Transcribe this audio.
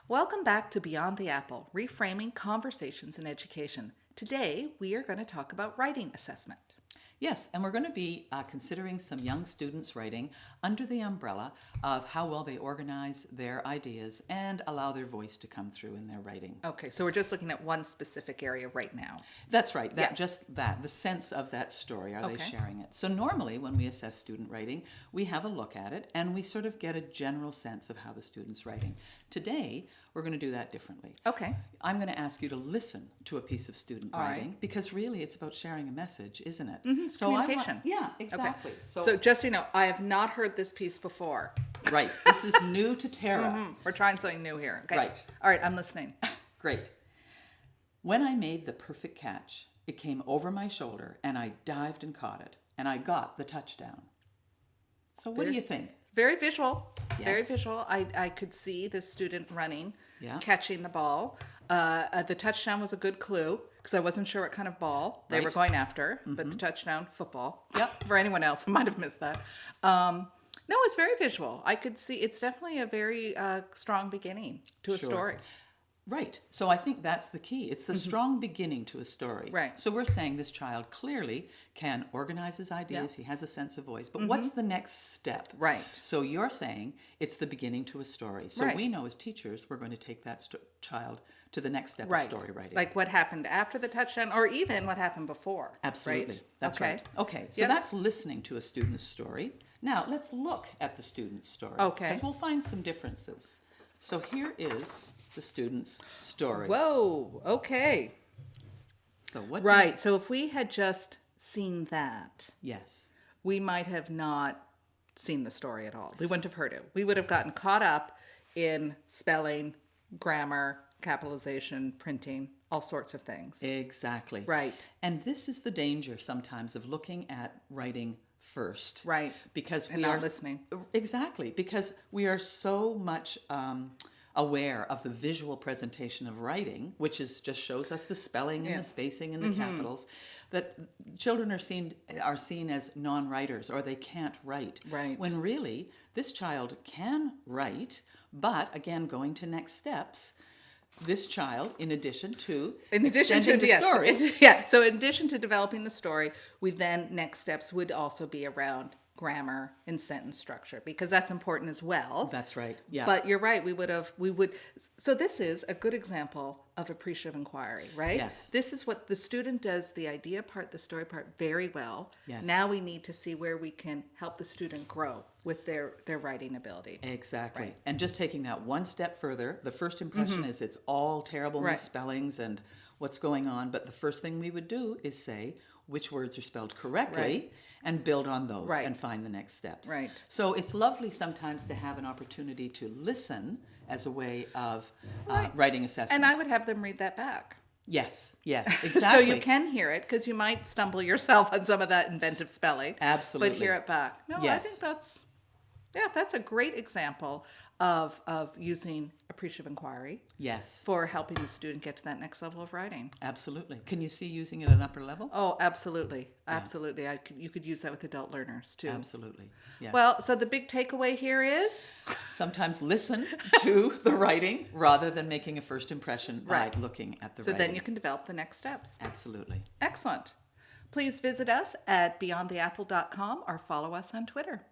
Welcome back to Beyond the Apple, Reframing Conversations in Education. Today, we are going to talk about writing assessment. Yes, and we're going to be considering some young students' writing under the umbrella of how well they organize their ideas and allow their voice to come through in their writing. Okay, so we're just looking at one specific area right now. That's right, the sense of that story. Are they sharing it? So normally when we assess student writing, we have a look at it and we sort of get a general sense of how the student's writing. Today, we're going to do that differently. Okay. I'm going to ask you to listen to a piece of student writing because really it's about sharing a message, isn't it? Mm-hmm, so communication. Yeah, exactly. Okay. So just so you know, I have not heard this piece before. Right. This is new to Tara. Mm-hmm. We're trying something new here. Okay. Right. All right, I'm listening. Great. When I made the perfect catch, it came over my shoulder and I dived and caught it and I got the touchdown. So what do you think? Very visual. Yes. Very visual. I could see the student running, Yeah. catching the ball. The touchdown was a good clue because I wasn't sure what kind of ball they were Right. going after, but the touchdown, football. Yep. For anyone else who might have missed that. No, it's very visual. I could see it's definitely a very strong beginning to a Sure. story. Right. So I think that's the key. It's the strong beginning to a story. Right. So we're saying this child clearly can organize his ideas. He has a sense of voice. But what's the next step? Right. So you're saying it's the beginning to a story. So we know as teachers we're going to take that child to the next step of story writing. Like what happened after the touchdown or even what happened before. Absolutely. Right? That's okay. right. Okay. So that's listening to a student's story. Now let's look at the student's story. Okay. Because we'll find some differences. So here is the student's story. Whoa. Okay. So what? Right. So if we had just seen that, Yes. we might have not seen the story at all. We wouldn't have heard it. We would have gotten caught up in spelling, grammar, capitalization, printing, all sorts of things. Exactly. Right. And this is the danger sometimes of looking at writing first. Right. Because And we not are listening. Exactly. Because we are so much aware of the visual presentation of writing, which is just shows us the spelling and the spacing and the capitals, that children are seen as non-writers or they can't write. Right. When really this child can write, but again, going to next steps, this child, in addition to extending the story. So in addition to developing the story, we then next steps would also be around grammar and sentence structure because that's important as well. That's right. Yeah. But you're right. So this is a good example of appreciative inquiry, right? Yes. This is what the student does, the idea part, the story part, very well. Yes. Now we need to see where we can help the student grow with their writing ability. Exactly. Right. And just taking that one step further, the first impression is it's all terrible misspellings and what's going on. But the first thing we would do is say which words are spelled correctly and build on those and find the next steps. Right. So it's lovely sometimes to have an opportunity to listen as a way of writing assessment. And I would have them read that back. Yes, exactly. So you can hear it because you might stumble yourself on some of that inventive spelling. Absolutely. But hear it back. No, I think that's a great example of using appreciative inquiry Yes, for helping the student get to that next level of writing. absolutely. Can you see using it at an upper level? Oh, absolutely. Absolutely. You could use that with adult learners too. Absolutely. Yes. Well, so the big takeaway here is Sometimes listen to the writing rather than making a first impression by looking at the so writing. then you can develop the next steps. Absolutely. Excellent. Please visit us at beyondtheapple.com or follow us on Twitter.